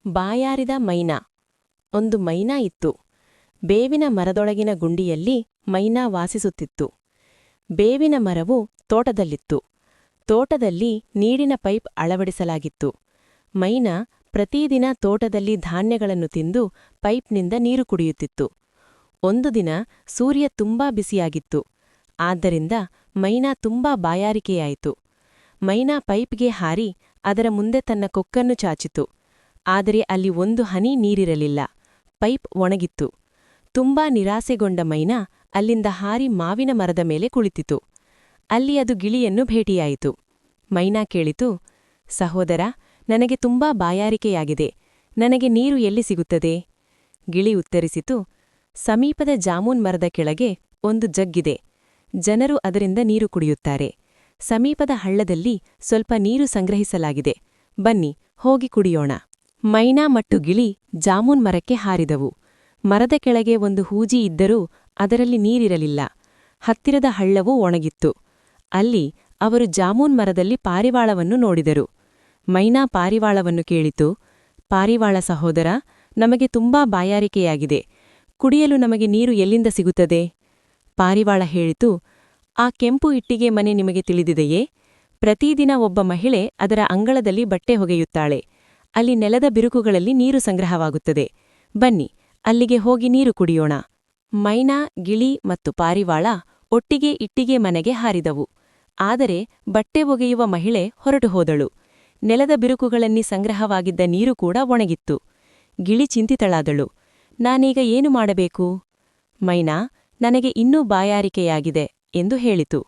ಬಾಯಾರಿದ ಮೈನಾ. ಒಂದು ಮೈನಾ ಇತ್ತು. ಬೇವಿನ ಮರದೊಳಗಿನ ಗುಂಡಿಯಲ್ಲಿ ಮೈನಾ ವಾಸಿಸುತ್ತಿತ್ತು. ಬೇವಿನ ಮರವು ತೋಟದಲ್ಲಿತ್ತು. ತೋಟದಲ್ಲಿ ನೀರಿನ ಪೈಪ್ ಅಳವಡಿಸಲಾಗಿತ್ತು. ಮೈನಾ ಪ್ರತಿದಿನ ತೋಟದಲ್ಲಿ ಧಾನ್ಯಗಳನ್ನು ತಿಂದು ಪೈಪ್ನಿಂದ ನೀರು ಕುಡಿಯುತ್ತಿತ್ತು. ಒಂದು ದಿನ ಸೂರ್ಯ ತುಂಬಾ ಬಿಸಿಯಾಗಿತ್ತು. ಆದ್ದರಿಂದ ಮೈನಾ ತುಂಬಾ ಬಾಯಾರಿಕೆಯಾಯಿತು. ಮೈನಾ ಪೈಪ್ಗೆ ಹಾರಿ ಅದರ ಮುಂದೆ ತನ್ನ ಕೊಕ್ಕನ್ನು ಚಾಚಿತು. ಆದರೆ ಅಲ್ಲಿ ಒಂದು ಹನಿ ನೀರಿರಲಿಲ್ಲ. ಪೈಪ್ ಒಣಗಿತ್ತು. ತುಂಬಾ ನಿರಾಸೆಗೊಂಡ ಮೈನಾ ಅಲ್ಲಿಂದ ಹಾರಿ ಮಾವಿನ ಮರದ ಮೇಲೆ ಕುಳಿತಿತು. ಅಲ್ಲಿ ಅದು ಗಿಳಿಯನ್ನು ಭೇಟಿಯಾಯಿತು. ಮೈನಾ ಕೇಳಿತು, ಸಹೋದರ, ನನಗೆ ತುಂಬಾ ಬಾಯಾರಿಕೆಯಾಗಿದೆ. ನನಗೆ ನೀರು ಎಲ್ಲಿ ಸಿಗುತ್ತದೆ? ಗಿಳಿ ಉತ್ತರಿಸಿತು, ಸಮೀಪದ ಜಾಮೂನ್ ಮರದ ಕೆಳಗೆ ಒಂದು ಜಗ್ಗಿದೆ. ಜನರು ಅದರಿಂದ ನೀರು ಕುಡಿಯುತ್ತಾರೆ. ಸಮೀಪದ ಹಳ್ಳದಲ್ಲಿ ಸ್ವಲ್ಪ ನೀರು ಸಂಗ್ರಹಿಸಲಾಗಿದೆ. ಬನ್ನಿ, ಹೋಗಿ ಕುಡಿಯೋಣ. ಮೈನಾ ಮತ್ತು ಗಿಳಿ ಜಾಮೂನ್ ಮರಕ್ಕೆ ಹಾರಿದವು. ಮರದ ಕೆಳಗೆ ಒಂದು ಹೂಜಿ ಇದ್ದರೂ ಅದರಲ್ಲಿ ನೀರಿರಲಿಲ್ಲ. ಹತ್ತಿರದ ಹಳ್ಳವೂ ಒಣಗಿತ್ತು. ಅಲ್ಲಿ ಅವರು ಜಾಮೂನ್ ಮರದಲ್ಲಿ ಪಾರಿವಾಳವನ್ನು ನೋಡಿದರು. ಮೈನಾ ಪಾರಿವಾಳವನ್ನು ಕೇಳಿತು, ಪಾರಿವಾಳ ಸಹೋದರ, ನಮಗೆ ತುಂಬಾ ಬಾಯಾರಿಕೆಯಾಗಿದೆ. ಕುಡಿಯಲು ನಮಗೆ ನೀರು ಎಲ್ಲಿಂದ ಸಿಗುತ್ತದೆ? ಪಾರಿವಾಳ ಹೇಳಿತು, ಆ ಕೆಂಪು ಇಟ್ಟಿಗೆ ಮನೆ ನಿಮಗೆ ತಿಳಿದಿದೆಯೇ? ಪ್ರತಿದಿನ ಒಬ್ಬ ಮಹಿಳೆ ಅದರ ಅಂಗಳದಲ್ಲಿ ಬಟ್ಟೆ ಹೊಗೆಯುತ್ತಾಳೆ. ಅಲ್ಲಿ ನೆಲದ ಬಿರುಕುಗಳಲ್ಲಿ ನೀರು ಸಂಗ್ರಹವಾಗುತ್ತದೆ. ಬನ್ನಿ, ಅಲ್ಲಿಗೆ ಹೋಗಿ ನೀರು ಕುಡಿಯೋಣ. ಮೈನಾ, ಗಿಳಿ ಮತ್ತು ಪಾರಿವಾಳ ಒಟ್ಟಿಗೆ ಇಟ್ಟಿಗೆ ಮನೆಗೆ ಹಾರಿದವು. ಆದರೆ ಬಟ್ಟೆ ಒಗೆಯುವ ಮಹಿಳೆ ಹೊರಟು ಹೋದಳು. ನೆಲದ ಬಿರುಕುಗಳಲ್ಲಿ ಸಂಗ್ರಹವಾಗಿದ್ದ ನೀರು ಕೂಡ ಒಣಗಿತ್ತು. ಗಿಳಿ ಚಿಂತಿತಳಾದಳು. ನಾನೀಗ ಏನು ಮಾಡಬೇಕು? ಮೈನಾ, ನನಗೆ ಇನ್ನೂ ಬಾಯಾರಿಕೆಯಾಗಿದೆ ಎಂದು ಹೇಳಿತು.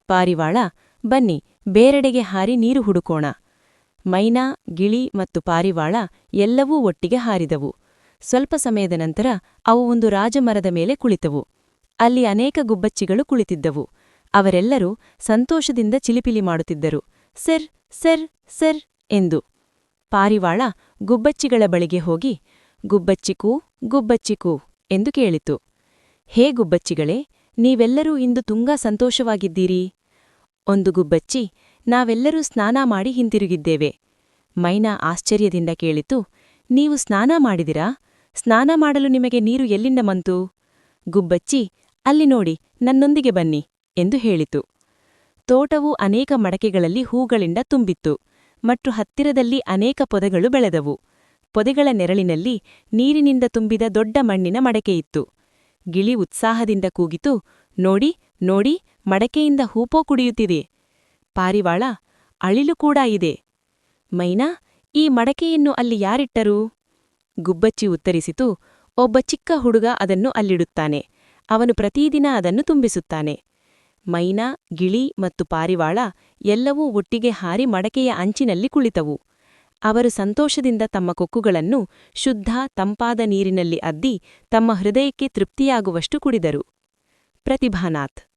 ಪಾರಿವಾಳ, ಬನ್ನಿ, ಬೇರೆಡೆಗೆ ಹಾರಿ ನೀರು ಹುಡುಕೋಣ. ಮೈನಾ, ಗಿಳಿ ಮತ್ತು ಪಾರಿವಾಳ ಎಲ್ಲವೂ ಒಟ್ಟಿಗೆ ಹಾರಿದವು. ಸ್ವಲ್ಪ ಸಮಯದ ನಂತರ ಅವು ಒಂದು ರಾಜಮರದ ಮೇಲೆ ಕುಳಿತವು. ಅಲ್ಲಿ ಅನೇಕ ಗುಬ್ಬಚ್ಚಿಗಳು ಕುಳಿತಿದ್ದವು. ಅವರೆಲ್ಲರೂ ಸಂತೋಷದಿಂದ ಚಿಲಿಪಿಲಿ ಮಾಡುತ್ತಿದ್ದರು. ಸೆರ್ ಸೆರ್ ಸೆರ್ ಎಂದು. ಪಾರಿವಾಳ ಗುಬ್ಬಚ್ಚಿಗಳ ಬಳಿಗೆ ಹೋಗಿ, ಗುಬ್ಬಚ್ಚಿಕೂ ಗುಬ್ಬಚ್ಚಿಕೂ ಎಂದು ಕೇಳಿತು. ಹೇ ಗುಬ್ಬಚ್ಚಿಗಳೇ, ನೀವೆಲ್ಲರೂ ಇಂದು ತುಂಬಾ ಸಂತೋಷವಾಗಿದ್ದೀರಿ. ಒಂದು ಗುಬ್ಬಚ್ಚಿ, ನಾವೆಲ್ಲರೂ ಸ್ನಾನ ಮಾಡಿ ಹಿಂತಿರುಗಿದ್ದೇವೆ. ಮೈನಾ ಆಶ್ಚರ್ಯದಿಂದ ಕೇಳಿತು, ನೀವು ಸ್ನಾನ ಮಾಡಿದಿರಾ? ಸ್ನಾನ ಮಾಡಲು ನಿಮಗೆ ನೀರು ಎಲ್ಲಿಂದ ಬಂತು? ಗುಬ್ಬಚ್ಚಿ, ಅಲ್ಲಿ ನೋಡಿ, ನನ್ನೊಂದಿಗೆ ಬನ್ನಿ ಎಂದು ಹೇಳಿತು. ತೋಟವು ಅನೇಕ ಮಡಕೆಗಳಲ್ಲಿ ಹೂಗಳಿಂದ ತುಂಬಿತ್ತು ಮತ್ತು ಹತ್ತಿರದಲ್ಲಿ ಅನೇಕ ಪೊದೆಗಳು ಬೆಳೆದವು. ಪೊದೆಗಳ ನೆರಳಿನಲ್ಲಿ ನೀರಿನಿಂದ ತುಂಬಿದ ದೊಡ್ಡ ಮಣ್ಣಿನ ಮಡಕೆಯಿತ್ತು. ಗಿಳಿ ಉತ್ಸಾಹದಿಂದ ಕೂಗಿತು, ನೋಡಿ ನೋಡಿ, ಮಡಕೆಯಿಂದ ಹೂಪೋ ಕುಡಿಯುತ್ತಿದೆ. ಪಾರಿವಾಳ, ಅಳಿಲು ಕೂಡ ಇದೆ. ಮೈನಾ, ಈ ಮಡಕೆಯನ್ನು ಅಲ್ಲಿ ಯಾರಿಟ್ಟರು? ಗುಬ್ಬಚ್ಚಿ ಉತ್ತರಿಸಿತು, ಒಬ್ಬ ಚಿಕ್ಕ ಹುಡುಗ ಅದನ್ನು ಅಲ್ಲಿಡುತ್ತಾನೆ. ಅವನು ಪ್ರತಿದಿನ ಅದನ್ನು ತುಂಬಿಸುತ್ತಾನೆ. ಮೈನಾ, ಗಿಳಿ ಮತ್ತು ಪಾರಿವಾಳ ಎಲ್ಲವೂ ಒಟ್ಟಿಗೆ ಹಾರಿ ಮಡಕೆಯ ಅಂಚಿನಲ್ಲಿ ಕುಳಿತವು. ಅವರು ಸಂತೋಷದಿಂದ ತಮ್ಮ ಕೊಕ್ಕುಗಳನ್ನು ಶುದ್ಧ, ತಂಪಾದ ನೀರಿನಲ್ಲಿ ಅದ್ದಿ ತಮ್ಮ ಹೃದಯಕ್ಕೆ ತೃಪ್ತಿಯಾಗುವಷ್ಟು ಕುಡಿದರು. ಪ್ರತಿಭಾನಾಥ್.